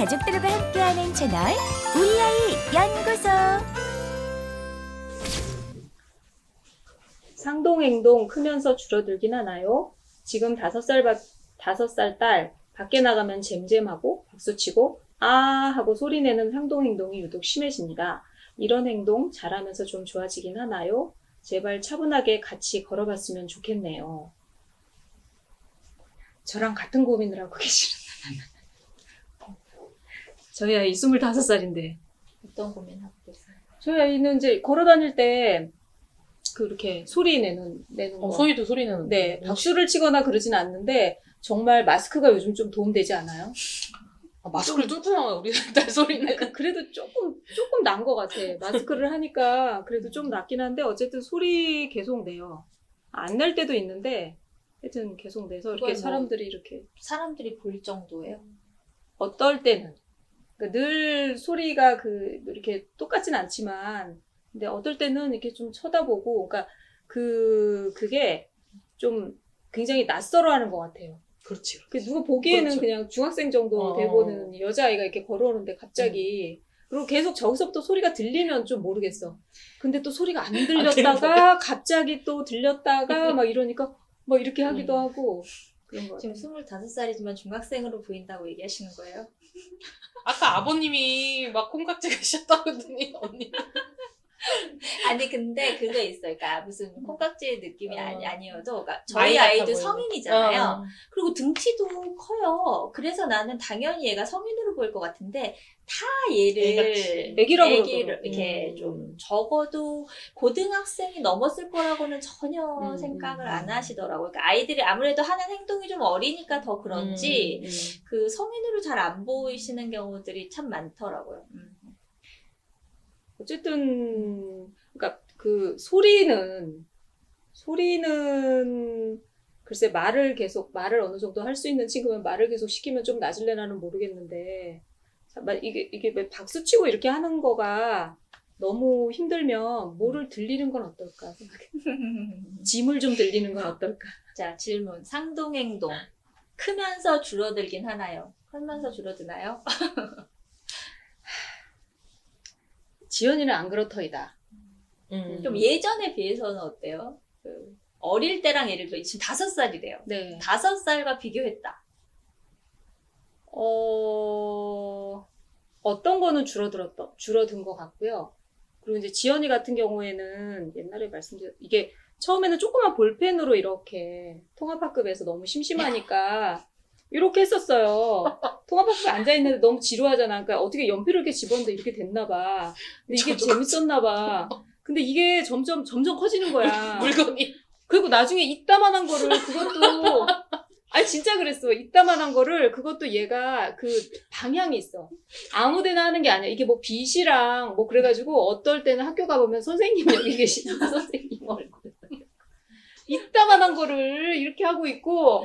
가족들과 함께하는 채널 우리 아이 연구소. 상동행동 크면서 줄어들긴 하나요? 지금 5살 딸 밖에 나가면 잼잼하고 박수치고 아 하고 소리내는 상동행동이 유독 심해집니다. 이런 행동 잘하면서 좀 좋아지긴 하나요? 제발 차분하게 같이 걸어봤으면 좋겠네요. 저랑 같은 고민을 하고 계시는 저희 아이 25살인데 어떤 고민하고 계세요? 저희 아이는 이제 걸어다닐 때 그렇게 소리 내는 거. 소희도 소리 내는 네, 박수를 치거나 그러진 않는데 정말 마스크가 요즘 좀 도움되지 않아요? 마스크를 뚫고 나와요, 우리 딸 소리는. 그래도 조금 난 것 같아. 마스크를 하니까 그래도 좀 낫긴 한데 어쨌든 소리 계속 내요. 안 낼 때도 있는데 하여튼 계속 내서 이렇게 사람들이 볼 정도예요? 어떨 때는. 그러니까 늘 소리가 이렇게 똑같진 않지만 근데 어떨 때는 이렇게 좀 쳐다보고 그러니까 그게 좀 굉장히 낯설어하는 것 같아요. 그렇지. 누가 보기에는 그렇죠. 그냥 중학생 정도 되고는 여자아이가 이렇게 걸어오는데 갑자기 그리고 계속 저기서부터 소리가 들리면 좀 모르겠어. 근데 또 소리가 안 들렸다가 갑자기 또 들렸다가 막 이러니까 막 이렇게 하기도 하고 그런 거 같아요. 지금 25살이지만 중학생으로 보인다고 얘기하시는 거예요? 아까 아버님이 막 콩깍지 가셨다고 하더니 언니. 아니 근데 그거 있어요. 그러니까 무슨 콩깍지의 느낌이 아니어도 그러니까 저희 아이 같아 아이도 보이는. 성인이잖아요. 그리고 등치도 커요. 그래서 나는 당연히 얘가 성인으로 보일 것 같은데 다 얘를 애기라고 이렇게 좀 적어도 고등학생이 넘었을 거라고는 전혀 생각을 안 하시더라고요. 그러니까 아이들이 아무래도 하는 행동이 좀 어리니까 더 그런지 그 성인으로 잘 안 보이시는 경우들이 참 많더라고요. 어쨌든 그러니까 그 소리는 글쎄 말을 어느 정도 할 수 있는 친구면 말을 계속 시키면 좀 나질래나는 모르겠는데 이게 왜 박수치고 이렇게 하는 거가 너무 힘들면 뭐를 들리는 건 어떨까 생각해. 짐을 좀 들리는 건 어떨까. 자, 질문. 상동행동 크면서 줄어들긴 하나요? 크면서 줄어드나요? 지연이는 안 그렇더이다. 좀 예전에 비해서는 어때요? 어릴 때랑 예를 들어 지금 5살이래요. 네. 5살과 비교했다. 어떤 거는 줄어든 것 같고요. 그리고 이제 지연이 같은 경우에는 옛날에 이게 처음에는 조그만 볼펜으로 이렇게 통합학급에서 너무 심심하니까 이렇게 했었어요. 통합학급에 앉아있는데 너무 지루하잖아. 그러니까 어떻게 연필을 이렇게 집었는데 이렇게 됐나 봐. 근데 이게 재밌었나 봐. 근데 이게 점점 커지는 거야. 물건이. 그리고 나중에 이따만한 거를 그것도 아니 진짜 그랬어. 이따만한 거를 그것도 얘가 그 방향이 있어. 아무데나 하는 게 아니야. 이게 뭐 빛이랑 뭐 그래가지고 어떨 때는 학교 가보면 선생님 여기 계시는 선생님 얼굴 이따만한 거를 이렇게 하고 있고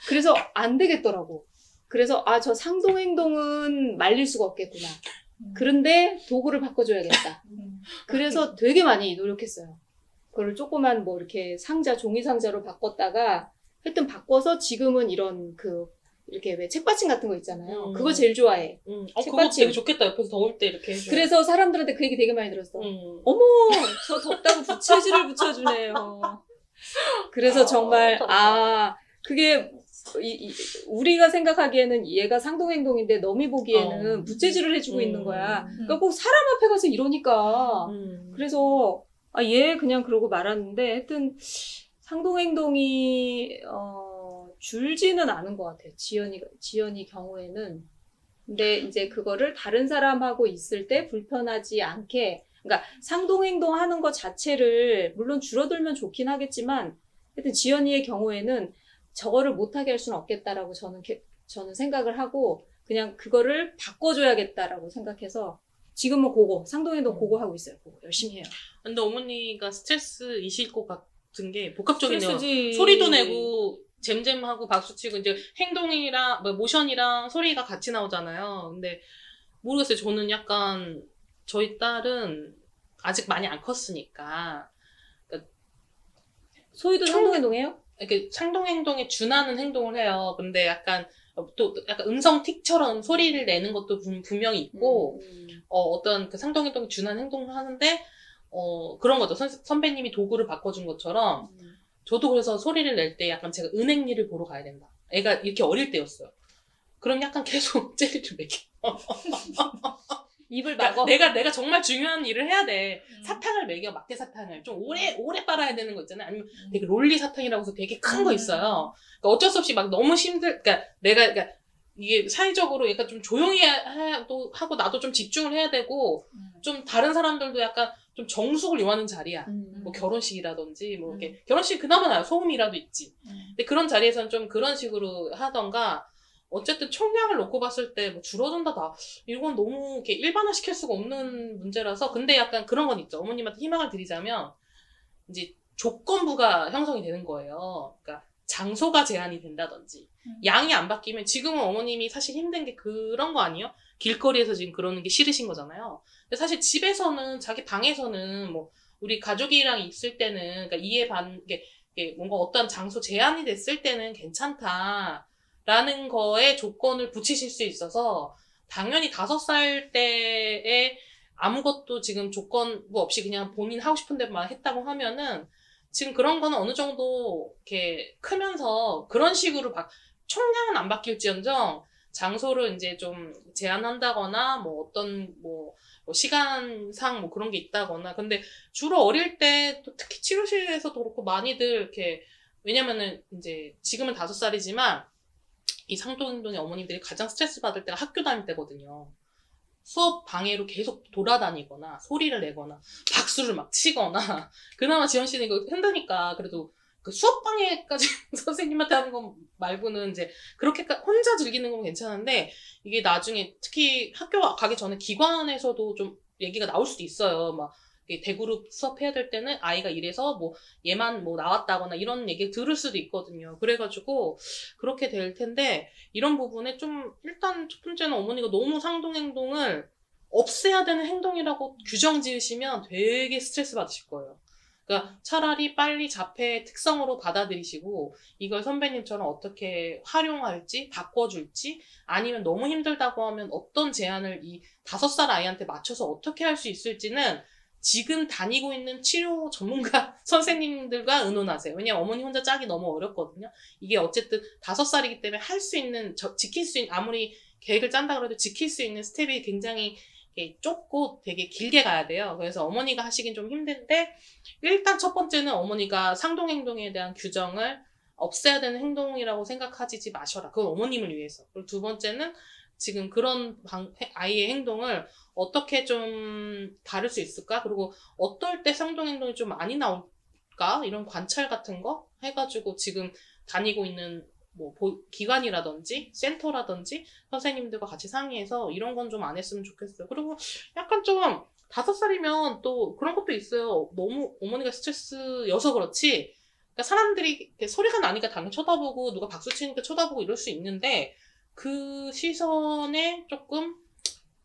그래서 안 되겠더라고. 그래서 저 상동행동은 말릴 수가 없겠구나. 그런데 도구를 바꿔줘야겠다. 그래서 되게 많이 노력했어요. 그걸 조그만 뭐 이렇게 종이 상자로 바꿨다가 하여튼 바꿔서 지금은 이런 이렇게 왜 책받침 같은 거 있잖아요. 그거 제일 좋아해. 그거 되게 좋겠다. 옆에서 더울 때 이렇게 해줘. 그래서 사람들한테 그 얘기 되게 많이 들었어. 어머, 저 덥다고 부채질을 붙여주네요. 그래서 정말 그게 우리가 생각하기에는 얘가 상동행동인데 너미 보기에는 부채질을 해주고 있는 거야. 그러니까 꼭 사람 앞에 가서 이러니까. 그래서 얘 그냥 그러고 말았는데 하여튼 상동행동이 줄지는 않은 것 같아요. 지연이 경우에는. 근데 이제 그거를 다른 사람하고 있을 때 불편하지 않게 그러니까 상동행동 하는 것 자체를 물론 줄어들면 좋긴 하겠지만 하여튼 지연이의 경우에는 저거를 못하게 할 수는 없겠다라고 저는 생각을 하고 그냥 그거를 바꿔줘야겠다라고 생각해서 지금은 상동행동 그거 하고 있어요. 그거 열심히 해요. 근데 어머니가 스트레스이실 것 같은 게 복합적이네요. 스트레스지. 소리도 내고 잼잼하고 박수치고 이제 행동이랑 모션이랑 소리가 같이 나오잖아요. 근데 모르겠어요. 저는 약간 저희 딸은 아직 많이 안 컸으니까 그러니까 소희도 상동행동해요? 이렇게 상동행동에 준하는 행동을 해요. 근데 약간 또 약간 음성 틱처럼 소리를 내는 것도 분명히 있고, 어떤 그 상동행동에 준한 행동을 하는데, 그런 거죠. 선배님이 도구를 바꿔준 것처럼, 저도 그래서 소리를 낼 때 약간 제가 은행일을 보러 가야 된다. 애가 이렇게 어릴 때였어요. 그럼 약간 계속 젤리를 먹여. 입을 그러니까 막어. 내가 정말 중요한 일을 해야 돼. 사탕을 먹여, 막대 사탕을. 좀 오래 빨아야 되는 거 있잖아요. 아니면 되게 롤리 사탕이라고 해서 되게 큰 거 있어요. 그러니까 어쩔 수 없이 막 너무 그러니까 그러니까 이게 사회적으로 약간 좀 조용히 하고 나도 좀 집중을 해야 되고, 좀 다른 사람들도 약간 좀 정숙을 요하는 자리야. 뭐 결혼식이라든지, 뭐 이렇게. 결혼식 그나마 나요. 소음이라도 있지. 근데 그런 자리에서는 좀 그런 식으로 하던가, 어쨌든 총량을 놓고 봤을 때 뭐 줄어든다 이건 너무 이렇게 일반화 시킬 수가 없는 문제라서. 근데 약간 그런 건 있죠. 어머님한테 희망을 드리자면 이제 조건부가 형성이 되는 거예요. 그러니까 장소가 제한이 된다든지 양이 안 바뀌면, 지금은 어머님이 사실 힘든 게 그런 거 아니에요? 길거리에서 지금 그러는 게 싫으신 거잖아요. 근데 사실 집에서는, 자기 방에서는 뭐 우리 가족이랑 있을 때는, 그러니까 이게 뭔가 어떤 장소 제한이 됐을 때는 괜찮다 라는 거에 조건을 붙이실 수 있어서, 당연히 5살 때에 아무것도 지금 조건부 없이 그냥 본인 하고 싶은 데만 했다고 하면은, 지금 그런 거는 어느 정도 이렇게 크면서 그런 식으로 총량은 안 바뀔지언정 장소를 이제 좀 제한한다거나, 뭐 어떤 뭐 시간상 뭐 그런 게 있다거나. 근데 주로 어릴 때 또 특히 치료실에서도 그렇고 많이들 이렇게, 왜냐면은 이제 지금은 5살이지만 이 상동행동의 어머님들이 가장 스트레스 받을 때가 학교 다닐 때거든요. 수업 방해로 계속 돌아다니거나 소리를 내거나 박수를 막 치거나. 그나마 지원 씨는 이거 힘드니까 그래도 그 수업 방해까지 선생님한테 하는 거 말고는 이제 그렇게 혼자 즐기는 건 괜찮은데, 이게 나중에 특히 학교 가기 전에 기관에서도 좀 얘기가 나올 수도 있어요. 막 대그룹 수업해야 될 때는 아이가 이래서 뭐 얘만 뭐 나왔다거나 이런 얘기 들을 수도 있거든요. 그래가지고 그렇게 될 텐데, 이런 부분에 좀 일단 첫 번째는 어머니가 너무 상동행동을 없애야 되는 행동이라고 규정 지으시면 되게 스트레스 받으실 거예요. 그러니까 차라리 빨리 자폐의 특성으로 받아들이시고, 이걸 선배님처럼 어떻게 활용할지, 바꿔줄지, 아니면 너무 힘들다고 하면 어떤 제안을 이 5살 아이한테 맞춰서 어떻게 할 수 있을지는 지금 다니고 있는 치료 전문가 선생님들과 의논하세요. 왜냐면 어머니 혼자 짜기 너무 어렵거든요. 이게 어쨌든 5살이기 때문에 할 수 있는, 지킬 수 있는, 아무리 계획을 짠다 그래도 지킬 수 있는 스텝이 굉장히 좁고 되게 길게 가야 돼요. 그래서 어머니가 하시긴 좀 힘든데, 일단 첫 번째는 어머니가 상동행동에 대한 규정을 없애야 되는 행동이라고 생각하지 마셔라. 그건 어머님을 위해서. 그리고 두 번째는 지금 그런 아이의 행동을 어떻게 좀 다룰 수 있을까? 그리고 어떨 때 상동행동이 좀 많이 나올까? 이런 관찰 같은 거 해가지고 지금 다니고 있는 뭐 기관이라든지 센터라든지 선생님들과 같이 상의해서 이런 건 좀 안 했으면 좋겠어요. 그리고 약간 좀 5살이면 또 그런 것도 있어요. 너무 어머니가 스트레스여서 그렇지, 그러니까 사람들이 소리가 나니까 당연히 쳐다보고 누가 박수 치니까 쳐다보고 이럴 수 있는데, 그 시선에 조금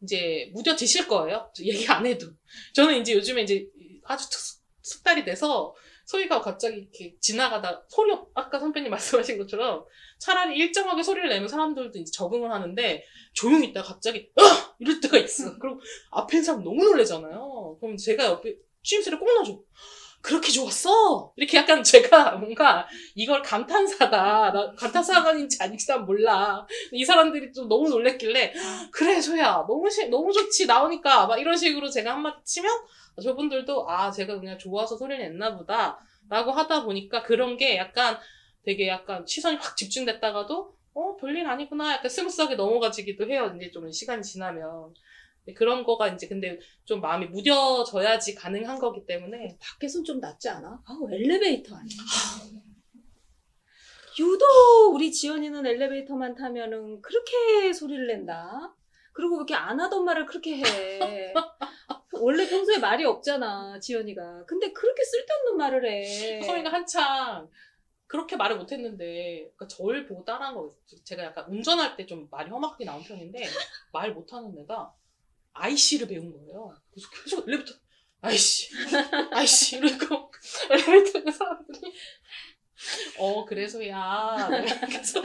이제 무뎌지실 거예요. 얘기 안 해도. 저는 이제 요즘에 이제 아주 숙달이 돼서 소희가 갑자기 이렇게 지나가다 아까 선배님 말씀하신 것처럼 차라리 일정하게 소리를 내면 사람들도 이제 적응을 하는데, 조용히 있다가 갑자기 이럴 때가 있어. 그럼 앞에 있는 사람 너무 놀라잖아요. 그럼 제가 옆에 추임새를 꼭 넣어줘. 그렇게 좋았어? 이렇게 약간 제가 뭔가 이걸 감탄사다. 감탄사인지 아닌지 난 몰라. 이 사람들이 좀 너무 놀랬길래, 그래, 소야. 너무 좋지. 나오니까. 막 이런 식으로 제가 한마디 치면, 저분들도, 제가 그냥 좋아서 소리를 냈나 보다. 라고 하다 보니까 그런 게 약간 되게 약간 시선이 확 집중됐다가도, 별일 아니구나. 약간 스무스하게 넘어가지기도 해요. 이제 좀 시간이 지나면. 그런 거가 이제 근데 좀 마음이 무뎌져야지 가능한 거기 때문에. 밖에선 좀 낫지 않아? 엘리베이터 아니야. 유독 우리 지연이는 엘리베이터만 타면은 그렇게 소리를 낸다. 그리고 이렇게 안 하던 말을 그렇게 해. 원래 평소에 말이 없잖아, 지연이가. 근데 그렇게 쓸데없는 말을 해. 소희가 한창 그렇게 말을 못했는데, 그러니까 저를 보고 따라한 거예요. 제가 약간 운전할 때 좀 말이 험악하게 나온 편인데, 말 못하는 애가 아이씨를 배운 거예요. 그래서 계속 엘리베이터, 아이씨, 이러고, 엘리베이터에 사람들이, 그래서야. 그래서,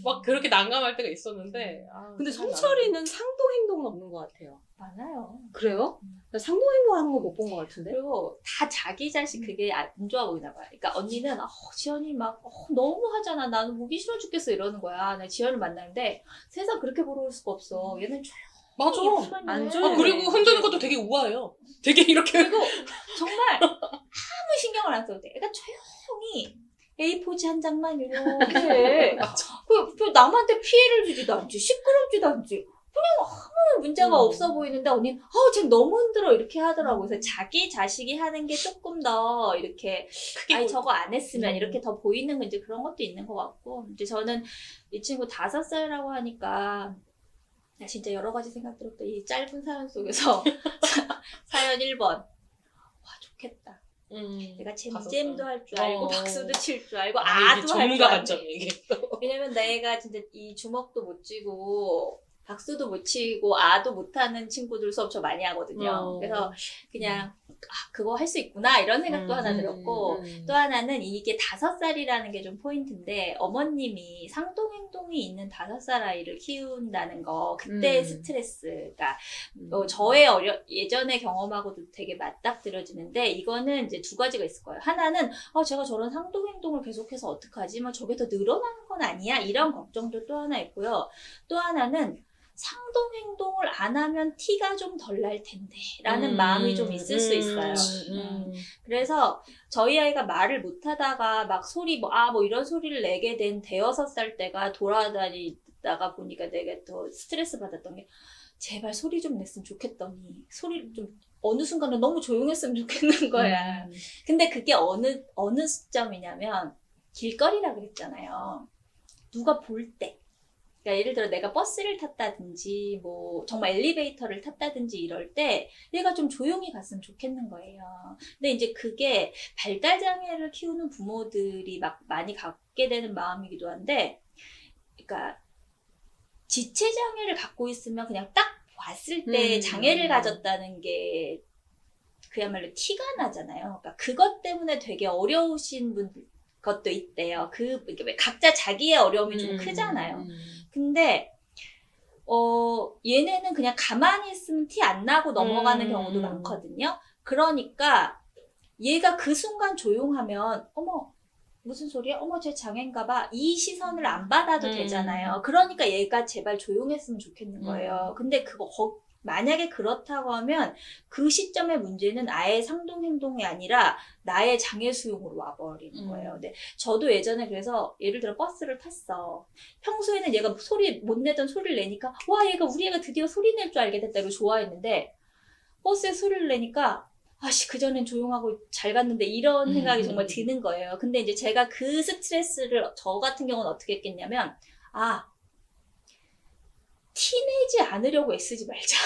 막 그렇게 난감할 때가 있었는데. 근데 성철이는 상동 행동은 없는 것 같아요. 많아요. 그래요? 나 상동 행동하는 거 못 본 것 같은데. 그리고 다 자기 자식 그게 안 좋아 보이나 봐요. 그러니까 언니는 지연이 막 너무 하잖아. 나는 보기 싫어 죽겠어 이러는 거야. 나 지연을 만나는데 세상 그렇게 보러올 수가 없어. 얘는 맞아. 안 해. 줘요. 그리고 흔드는 것도 되게 우아해요. 되게 이렇게. 그리고 정말 아무 신경을 안 써도 돼. 그러니까 조용히 A4지 한 장만 이렇게 그 남한테 피해를 주지도 않지 시끄럽지도 않지 그냥 아무 문제가 없어 보이는데 언니는 쟤 너무 흔들어 이렇게 하더라고요. 그래서 자기 자식이 하는 게 조금 더 이렇게 크게 저거 안 했으면 이렇게 더 보이는 거 이제 그런 것도 있는 것 같고 이제 저는 이 친구 5살이라고 하니까 진짜 여러 가지 생각 들었다. 이 짧은 사연 속에서 사연 1번 와 좋겠다. 내가 잼잼도 할 줄 알고 박수도 칠 줄 알고 아도 할 줄 전문가 알고 관점이에요 이게 또. 왜냐면 내가 진짜 이 주먹도 못 쥐고 박수도 못 치고 아도 못하는 친구들 수업 저 많이 하거든요. 그래서 그냥 그거 할 수 있구나 이런 생각도 하나 들었고 또 하나는 이게 5살이라는 게 좀 포인트인데 어머님이 상동행동이 있는 5살 아이를 키운다는 거 그때의 스트레스가 저의 예전의 경험하고도 되게 맞닥뜨려지는데 이거는 이제 2가지가 있을 거예요. 하나는 제가 저런 상동행동을 계속해서 어떡하지? 저게 더 늘어나는 건 아니야? 이런 걱정도 또 하나 있고요. 또 하나는 상동 행동을 안 하면 티가 좀 덜 날 텐데 라는 마음이 좀 있을 수 있어요. 그래서 저희 아이가 말을 못 하다가 막 소리 뭐 이런 소리를 내게 된 5-6살 때가 돌아다니다가 보니까 내가 더 스트레스 받았던 게 제발 소리 좀 냈으면 좋겠더니 소리를 좀 어느 순간은 너무 조용했으면 좋겠는 거야. 근데 그게 어느 시점이냐면 길거리라 그랬잖아요. 누가 볼 때. 그러니까 예를 들어 내가 버스를 탔다든지 뭐 정말 엘리베이터를 탔다든지 이럴 때 얘가 좀 조용히 갔으면 좋겠는 거예요. 근데 이제 그게 발달 장애를 키우는 부모들이 막 많이 갖게 되는 마음이기도 한데 그러니까 지체 장애를 갖고 있으면 그냥 딱 봤을 때 장애를 가졌다는 게 그야말로 티가 나잖아요. 그러니까 그것 때문에 되게 어려우신 분들 것도 있대요. 각자 자기의 어려움이 좀 크잖아요. 근데 얘네는 그냥 가만히 있으면 티 안 나고 넘어가는 경우도 많거든요. 그러니까 얘가 그 순간 조용하면 어머 무슨 소리야? 어머 쟤 장애인가 봐. 이 시선을 안 받아도 되잖아요. 그러니까 얘가 제발 조용했으면 좋겠는 거예요. 근데 만약에 그렇다고 하면 그 시점의 문제는 아예 상동행동이 아니라 나의 장애 수용으로 와버리는 거예요. 근데 저도 예전에 그래서 예를 들어 버스를 탔어. 평소에는 얘가 소리 못 내던 소리를 내니까 와 얘가 우리 애가 드디어 소리 낼 줄 알게 됐다 이러고 좋아했는데 버스에 소리를 내니까 그전엔 조용하고 잘 갔는데 이런 생각이 정말 드는 거예요. 근데 이제 제가 그 스트레스를 저 같은 경우는 어떻게 했겠냐면 티내지 않으려고 애쓰지 말자.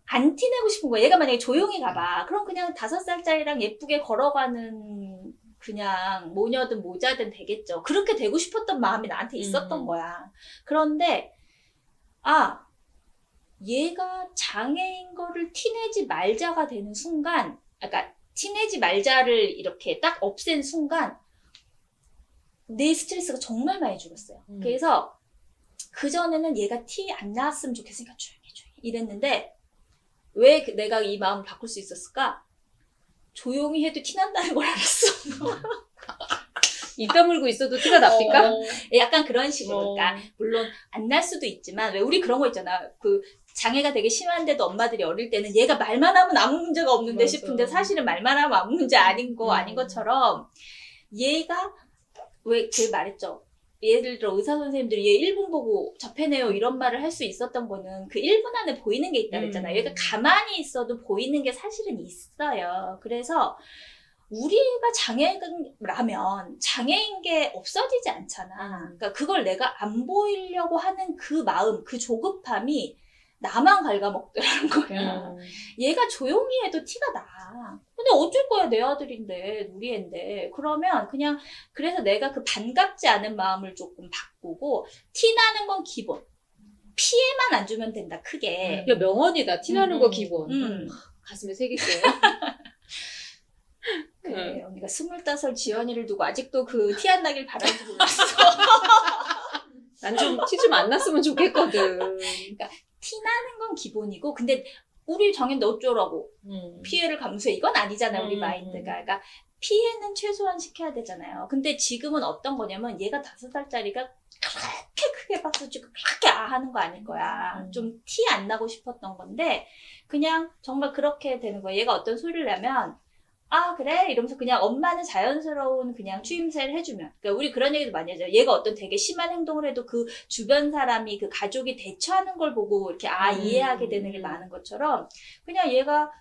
안 티내고 싶은 거야. 얘가 만약에 조용히 가봐. 그럼 그냥 5살짜리랑 예쁘게 걸어가는 그냥 모녀든 모자든 되겠죠. 그렇게 되고 싶었던 마음이 나한테 있었던 거야. 그런데 얘가 장애인 거를 티내지 말자가 되는 순간 그러니까 티내지 말자를 이렇게 딱 없앤 순간 내 스트레스가 정말 많이 줄었어요. 그래서 그전에는 얘가 티 안 나왔으면 좋겠으니까 조용히 이랬는데 왜 내가 이 마음을 바꿀 수 있었을까? 조용히 해도 티 난다는 걸 알았어. 입 다물고 있어도 티가 납니까? 약간 그런 식으로. 그러니까 물론 안 날 수도 있지만 왜 우리 그런 거 있잖아. 장애가 되게 심한데도 엄마들이 어릴 때는 얘가 말만 하면 아무 문제가 없는데 싶은데 사실은 말만 하면 아무 문제 아닌 것처럼 얘가 왜 그 말했죠. 예를 들어 의사 선생님들이 얘 1분 보고 접해내요 이런 말을 할 수 있었던 거는 그 1분 안에 보이는 게 있다 그랬잖아요. 얘가 가만히 있어도 보이는 게 사실은 있어요. 그래서 우리가 장애라면 장애인 게 없어지지 않잖아. 그러니까 그걸 내가 안 보이려고 하는 그 마음, 그 조급함이 나만 갉아먹더라는 거야. 얘가 조용히 해도 티가 나. 근데 어쩔 거야, 내 아들인데, 우리 애인데. 그러면 그냥, 그래서 내가 그 반갑지 않은 마음을 조금 바꾸고, 티 나는 건 기본. 피해만 안 주면 된다, 크게. 야, 명언이다. 티 나는 거 기본. 가슴에 새길게요. 네, 언니가 25 지연이를 두고 아직도 그 티 안 나길 바라는지 몰랐어. 난 좀 티 좀 안 났으면 좋겠거든. 티 나는 건 기본이고, 근데 우리 정인데 어쩌라고. 피해를 감수해. 이건 아니잖아요, 우리 마인드가. 그러니까 피해는 최소한 시켜야 되잖아요. 근데 지금은 어떤 거냐면 얘가 5살짜리가 그렇게 크게 박수치고 그렇게 하는 거 아닐 거야. 좀 티 안 나고 싶었던 건데 그냥 정말 그렇게 되는 거야. 얘가 어떤 소리를 내면 아 그래? 이러면서 그냥 엄마는 자연스러운 그냥 추임새를 해주면. 그러니까 우리 그런 얘기도 많이 하죠. 얘가 어떤 되게 심한 행동을 해도 그 주변 사람이 그 가족이 대처하는 걸 보고 이렇게 이해하게 되는 게 많은 것처럼 그냥 얘가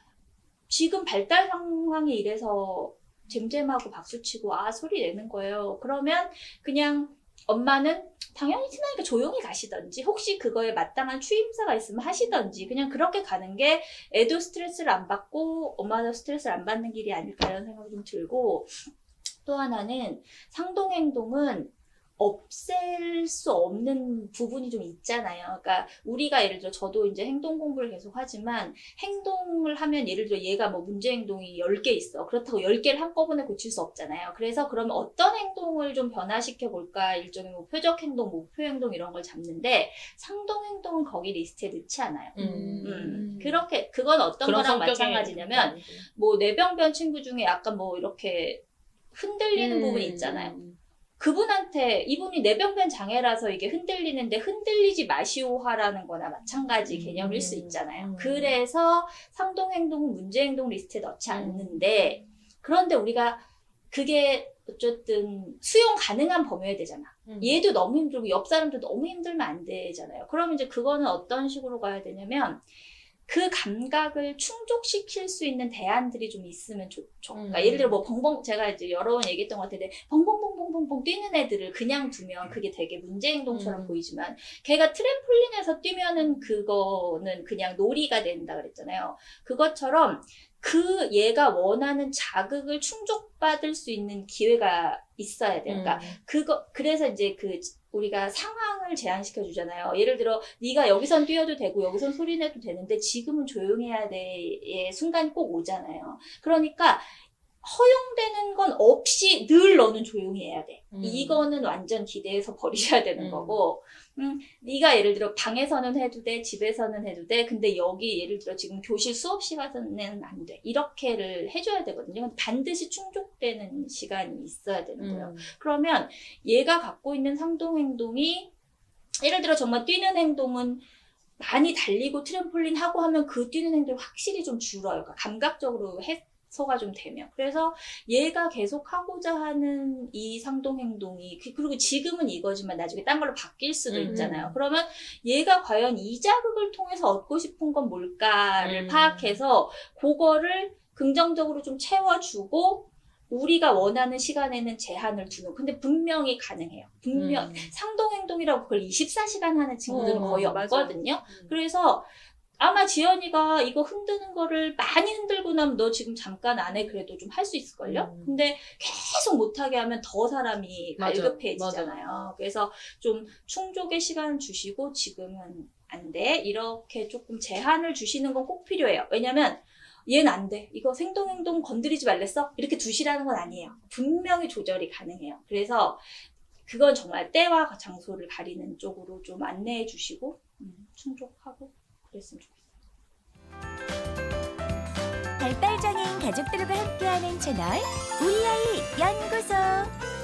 지금 발달 상황이 이래서 잼잼하고 박수치고 소리 내는 거예요. 그러면 그냥 엄마는 당연히 티나니까 조용히 가시던지 혹시 그거에 마땅한 추임새가 있으면 하시던지 그냥 그렇게 가는 게 애도 스트레스를 안 받고 엄마도 스트레스를 안 받는 길이 아닐까 이런 생각이 좀 들고 또 하나는 상동행동은 없앨 수 없는 부분이 좀 있잖아요. 그러니까 우리가 예를 들어 저도 이제 행동 공부를 계속 하지만 행동을 하면 예를 들어 얘가 뭐 문제 행동이 10개 있어. 그렇다고 10개를 한꺼번에 고칠 수 없잖아요. 그래서 그러면 어떤 행동을 좀 변화시켜 볼까 일종의 뭐 표적 행동, 목표 행동 이런 걸 잡는데 상동 행동은 거기 리스트에 넣지 않아요. 그렇게 그건 어떤 거랑 마찬가지냐면 뭐 뇌병변 친구 중에 약간 뭐 이렇게 흔들리는 부분이 있잖아요. 그분한테 이분이 뇌병변 장애라서 이게 흔들리는데 흔들리지 마시오하라는 거나 마찬가지 개념일 수 있잖아요. 그래서 상동행동은 문제행동 리스트에 넣지 않는데 그런데 우리가 그게 어쨌든 수용 가능한 범위여야 되잖아. 얘도 너무 힘들고 옆 사람도 너무 힘들면 안 되잖아요. 그러면 이제 그거는 어떤 식으로 가야 되냐면 그 감각을 충족시킬 수 있는 대안들이 좀 있으면 좋죠. 그러니까 예를 들어 뭐 벙벙 제가 이제 여러 번 얘기했던 것 같은데 벙벙벙벙벙벙 뛰는 애들을 그냥 두면 그게 되게 문제 행동처럼 보이지만 걔가 트램폴린에서 뛰면은 그거는 그냥 놀이가 된다 그랬잖아요. 그것처럼 그 얘가 원하는 자극을 충족받을 수 있는 기회가 있어야 돼요. 그러니까 그래서 이제 우리가 상황을 제한시켜 주잖아요. 예를 들어 네가 여기선 뛰어도 되고 여기선 소리 내도 되는데 지금은 조용해야 돼의 순간이 꼭 오잖아요. 그러니까 허용되는 건 없이 늘 너는 조용히 해야 돼. 이거는 완전 기대해서 버리셔야 되는 거고 네가 예를 들어 방에서는 해도 돼 집에서는 해도 돼 근데 여기 예를 들어 지금 교실 수업 시간에는 안 돼 이렇게를 해줘야 되거든요. 반드시 충족되는 시간이 있어야 되는 거예요. 그러면 얘가 갖고 있는 상동행동이 예를 들어 정말 뛰는 행동은 많이 달리고 트램폴린 하고 하면 그 뛰는 행동이 확실히 좀 줄어요. 그러니까 감각적으로 해소가 좀 되면. 그래서 얘가 계속 하고자 하는 이 상동행동이 그리고 지금은 이거지만 나중에 딴 걸로 바뀔 수도 있잖아요. 그러면 얘가 과연 이 자극을 통해서 얻고 싶은 건 뭘까를 파악해서 그거를 긍정적으로 좀 채워주고 우리가 원하는 시간에는 제한을 두는. 근데 분명히 가능해요. 상동행동이라고 그걸 24시간 하는 친구들은 거의 없거든요. 그래서 아마 지연이가 이거 흔드는 거를 많이 흔들고 나면 너 지금 잠깐 안 해 그래도 좀 할 수 있을걸요? 근데 계속 못하게 하면 더 사람이 갈급해지잖아요. 그래서 좀 충족의 시간을 주시고 지금은 안 돼. 이렇게 조금 제한을 주시는 건 꼭 필요해요. 왜냐면 얘는 안 돼. 이거 생동행동 건드리지 말랬어? 이렇게 두시라는 건 아니에요. 분명히 조절이 가능해요. 그래서 그건 정말 때와 장소를 가리는 쪽으로 좀 안내해 주시고 충족하고 그랬으면 좋겠어요. 발달장애인 가족들과 함께하는 채널 우리 아이 연구소.